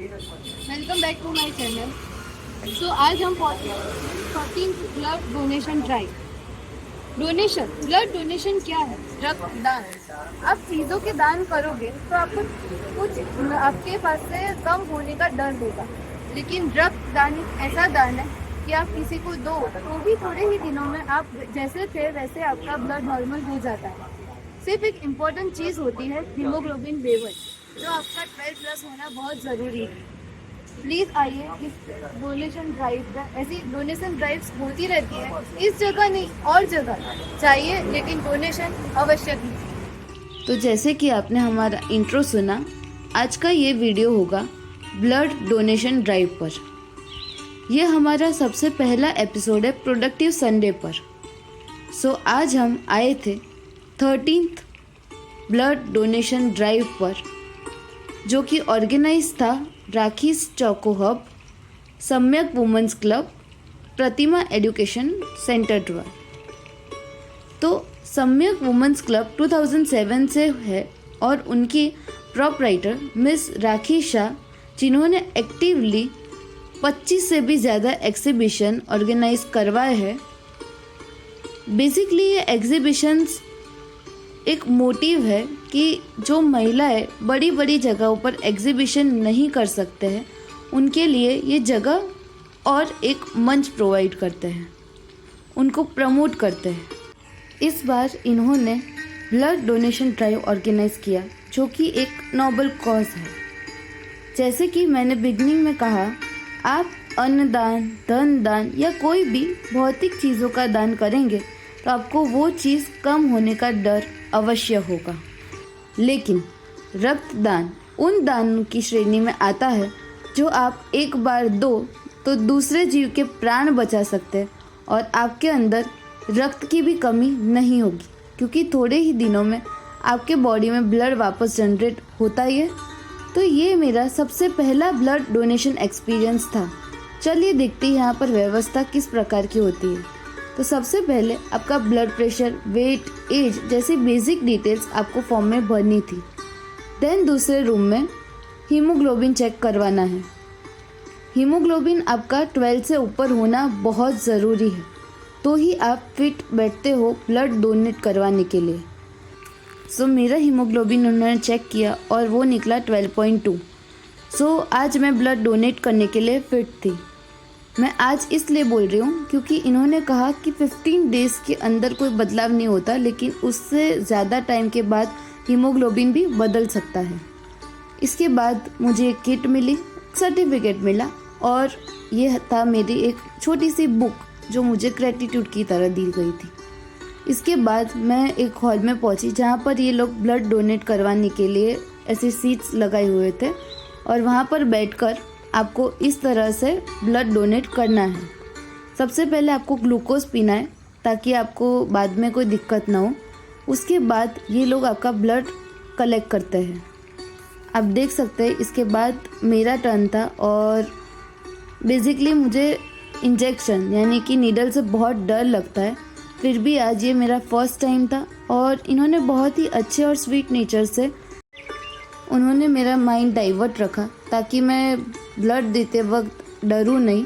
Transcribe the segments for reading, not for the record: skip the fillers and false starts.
Welcome back to my channel. So आज हम 14 blood donation drive. Blood donation क्या है? रक्तदान। आप चीज़ों के दान करोगे तो आपको कुछ आपके पास से कम होने का डर होगा, लेकिन रक्तदान एक ऐसा दान है कि आप किसी को दो तो भी थोड़े ही दिनों में आप जैसे थे वैसे आपका ब्लड नॉर्मल हो जाता है। सिर्फ एक इम्पॉर्टेंट चीज़ होती है हीमोग्लोबिन लेवल, जो आपका 12+ होना बहुत ज़रूरी है। प्लीज़ आइए इस डोनेशन ड्राइव पर। ऐसी डोनेशन ड्राइव्स होती रहती है, इस जगह नहीं और जगह चाहिए, लेकिन डोनेशन आवश्यक है। तो जैसे कि आपने हमारा इंट्रो सुना, आज का ये वीडियो होगा ब्लड डोनेशन ड्राइव पर। यह हमारा सबसे पहला एपिसोड है प्रोडक्टिव संडे पर। सो आज हम आए थे 13th ब्लड डोनेशन ड्राइव पर, जो कि ऑर्गेनाइज था राखीज चौको हब, सम्यक वुमेंस क्लब, प्रतिमा एजुकेशन सेंटर द्वारा। तो सम्यक वुमेंस क्लब 2007 से है और उनकी प्रोपराइटर मिस राखी शाह, जिन्होंने एक्टिवली 25 से भी ज़्यादा एग्जीबिशन ऑर्गेनाइज करवाए हैं। बेसिकली ये एग्जीबिशंस एक मोटिव है कि जो महिलाएं बड़ी बड़ी जगहों पर एग्जीबिशन नहीं कर सकते हैं, उनके लिए ये जगह और एक मंच प्रोवाइड करते हैं, उनको प्रमोट करते हैं। इस बार इन्होंने ब्लड डोनेशन ड्राइव ऑर्गेनाइज किया, जो कि एक नोबल कॉज है। जैसे कि मैंने बिगनिंग में कहा, आप अन्नदान, धन दान या कोई भी भौतिक चीज़ों का दान करेंगे तो आपको वो चीज़ कम होने का डर अवश्य होगा, लेकिन रक्तदान उन दानों की श्रेणी में आता है जो आप एक बार दो तो दूसरे जीव के प्राण बचा सकते हैं और आपके अंदर रक्त की भी कमी नहीं होगी, क्योंकि थोड़े ही दिनों में आपके बॉडी में ब्लड वापस जनरेट होता ही है। तो ये मेरा सबसे पहला ब्लड डोनेशन एक्सपीरियंस था। चलिए देखते हैं यहाँ पर व्यवस्था किस प्रकार की होती है। तो सबसे पहले आपका ब्लड प्रेशर, वेट, एज जैसी बेसिक डिटेल्स आपको फॉर्म में भरनी थी। देन दूसरे रूम में हीमोग्लोबिन चेक करवाना है। हीमोग्लोबिन आपका 12 से ऊपर होना बहुत ज़रूरी है, तो ही आप फिट बैठते हो ब्लड डोनेट करवाने के लिए। सो मेरा हीमोग्लोबिन उन्होंने चेक किया और वो निकला 12.2। सो आज मैं ब्लड डोनेट करने के लिए फिट थी। मैं आज इसलिए बोल रही हूँ क्योंकि इन्होंने कहा कि 15 डेज़ के अंदर कोई बदलाव नहीं होता, लेकिन उससे ज़्यादा टाइम के बाद हीमोग्लोबिन भी बदल सकता है। इसके बाद मुझे एक किट मिली, सर्टिफिकेट मिला और ये था मेरी एक छोटी सी बुक जो मुझे ग्रेटिट्यूड की तरह दी गई थी। इसके बाद मैं एक हॉल में पहुंची जहां पर ये लोग ब्लड डोनेट करवाने के लिए ऐसे सीट्स लगाए हुए थे और वहां पर बैठकर आपको इस तरह से ब्लड डोनेट करना है। सबसे पहले आपको ग्लूकोज पीना है ताकि आपको बाद में कोई दिक्कत ना हो। उसके बाद ये लोग आपका ब्लड कलेक्ट करते हैं। आप देख सकते हैं इसके बाद मेरा टर्न था और बेसिकली मुझे इंजेक्शन यानी कि नीडल से बहुत डर लगता है, फिर भी आज ये मेरा फर्स्ट टाइम था और इन्होंने बहुत ही अच्छे और स्वीट नेचर से उन्होंने मेरा माइंड डाइवर्ट रखा ताकि मैं ब्लड देते वक्त डरूं नहीं।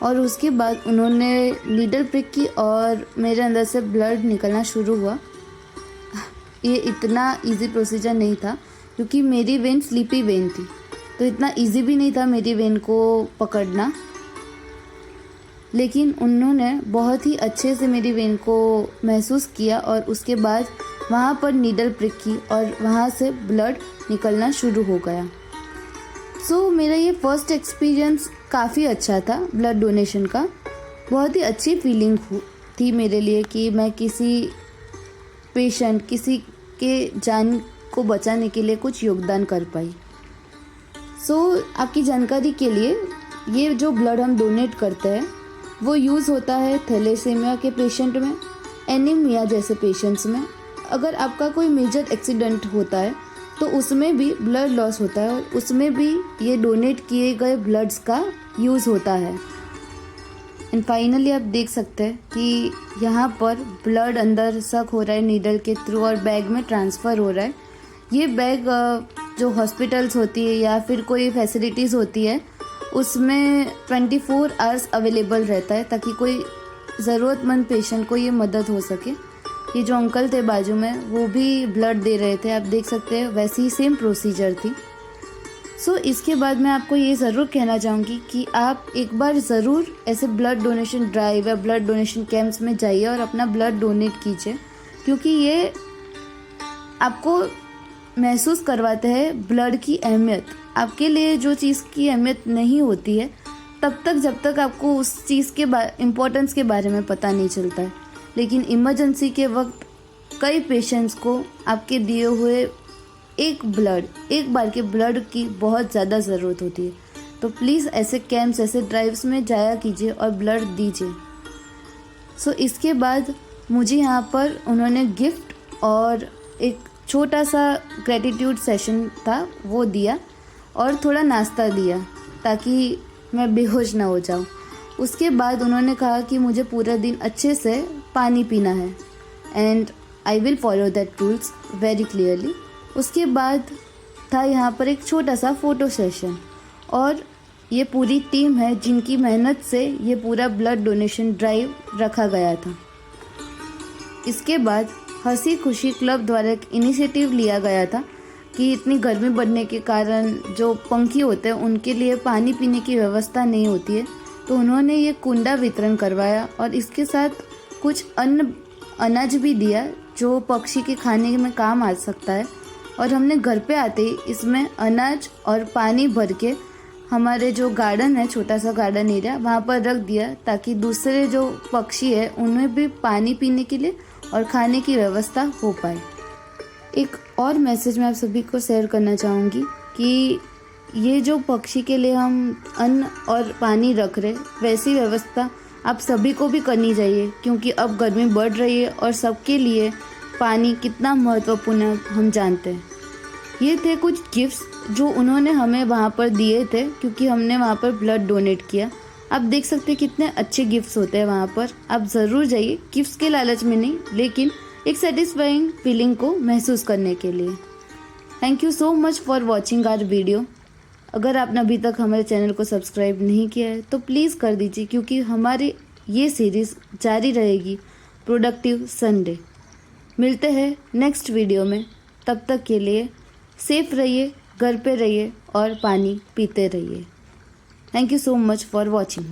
और उसके बाद उन्होंने नीडल प्रिक की और मेरे अंदर से ब्लड निकलना शुरू हुआ। ये इतना इजी प्रोसीजर नहीं था क्योंकि मेरी वेन स्लीपी वेन थी, तो इतना इजी भी नहीं था मेरी वेन को पकड़ना, लेकिन उन्होंने बहुत ही अच्छे से मेरी वेन को महसूस किया और उसके बाद वहाँ पर नीडल प्रिक की और वहाँ से ब्लड निकलना शुरू हो गया। सो मेरा ये फर्स्ट एक्सपीरियंस काफ़ी अच्छा था ब्लड डोनेशन का। बहुत ही अच्छी फीलिंग थी मेरे लिए कि मैं किसी पेशेंट, किसी के जान को बचाने के लिए कुछ योगदान कर पाई। सो आपकी जानकारी के लिए, ये जो ब्लड हम डोनेट करते हैं वो यूज़ होता है थैलेसीमिया के पेशेंट में, एनीमिया जैसे पेशेंट्स में। अगर आपका कोई मेजर एक्सीडेंट होता है तो उसमें भी ब्लड लॉस होता है और उसमें भी ये डोनेट किए गए ब्लड्स का यूज़ होता है। एंड फाइनली आप देख सकते हैं कि यहाँ पर ब्लड अंदर सक हो रहा है नीडल के थ्रू और बैग में ट्रांसफ़र हो रहा है। ये बैग जो हॉस्पिटल्स होती है या फिर कोई फैसिलिटीज़ होती है उसमें 24 आवर्स अवेलेबल रहता है, ताकि कोई ज़रूरतमंद पेशेंट को ये मदद हो सके। ये जो अंकल थे बाजू में वो भी ब्लड दे रहे थे, आप देख सकते हैं वैसी ही सेम प्रोसीजर थी। सो इसके बाद मैं आपको ये ज़रूर कहना चाहूँगी कि आप एक बार ज़रूर ऐसे ब्लड डोनेशन ड्राइव या ब्लड डोनेशन कैंप्स में जाइए और अपना ब्लड डोनेट कीजिए, क्योंकि ये आपको महसूस करवाते हैं ब्लड की अहमियत। आपके लिए जो चीज़ की अहमियत नहीं होती है तब तक जब तक आपको उस चीज़ के इम्पोर्टेंस के बारे में पता नहीं चलता है, लेकिन इमरजेंसी के वक्त कई पेशेंट्स को आपके दिए हुए एक बार के ब्लड की बहुत ज़्यादा ज़रूरत होती है। तो प्लीज़ ऐसे कैंप्स, ऐसे ड्राइव्स में जाया कीजिए और ब्लड दीजिए। सो इसके बाद मुझे यहाँ पर उन्होंने गिफ्ट और एक छोटा सा ग्रेटिट्यूड सेशन था वो दिया और थोड़ा नाश्ता दिया ताकि मैं बेहोश ना हो जाऊँ। उसके बाद उन्होंने कहा कि मुझे पूरा दिन अच्छे से पानी पीना है and I will follow that rules very clearly. उसके बाद था यहाँ पर एक छोटा सा फ़ोटो सेशन और ये पूरी टीम है जिनकी मेहनत से ये पूरा ब्लड डोनेशन ड्राइव रखा गया था। इसके बाद हंसी खुशी क्लब द्वारा एक इनिशिएटिव लिया गया था कि इतनी गर्मी बढ़ने के कारण जो पंखी होते हैं उनके लिए पानी पीने की व्यवस्था नहीं होती है, तो उन्होंने ये कुंडा वितरण करवाया और इसके साथ कुछ अनाज भी दिया जो पक्षी के खाने में काम आ सकता है। और हमने घर पे आते ही इसमें अनाज और पानी भर के हमारे जो गार्डन है, छोटा सा गार्डन एरिया, वहाँ पर रख दिया ताकि दूसरे जो पक्षी है उनमें भी पानी पीने के लिए और खाने की व्यवस्था हो पाए। एक और मैसेज मैं आप सभी को शेयर करना चाहूँगी कि ये जो पक्षी के लिए हम अन्न और पानी रख रहे, वैसी व्यवस्था आप सभी को भी करनी चाहिए, क्योंकि अब गर्मी बढ़ रही है और सबके लिए पानी कितना महत्वपूर्ण है हम जानते हैं। ये थे कुछ गिफ्ट्स जो उन्होंने हमें वहाँ पर दिए थे, क्योंकि हमने वहाँ पर ब्लड डोनेट किया। आप देख सकते हैं कितने अच्छे गिफ्ट्स होते हैं वहाँ पर। आप ज़रूर जाइए, गिफ्ट्स के लालच में नहीं, लेकिन एक सेटिस्फाइंग फीलिंग को महसूस करने के लिए। Thank you so much for watching our video. अगर आपने अभी तक हमारे चैनल को सब्सक्राइब नहीं किया है तो प्लीज़ कर दीजिए, क्योंकि हमारी ये सीरीज़ जारी रहेगी प्रोडक्टिव संडे। मिलते हैं नेक्स्ट वीडियो में, तब तक के लिए सेफ रहिए, घर पे रहिए और पानी पीते रहिए। Thank you so much for watching.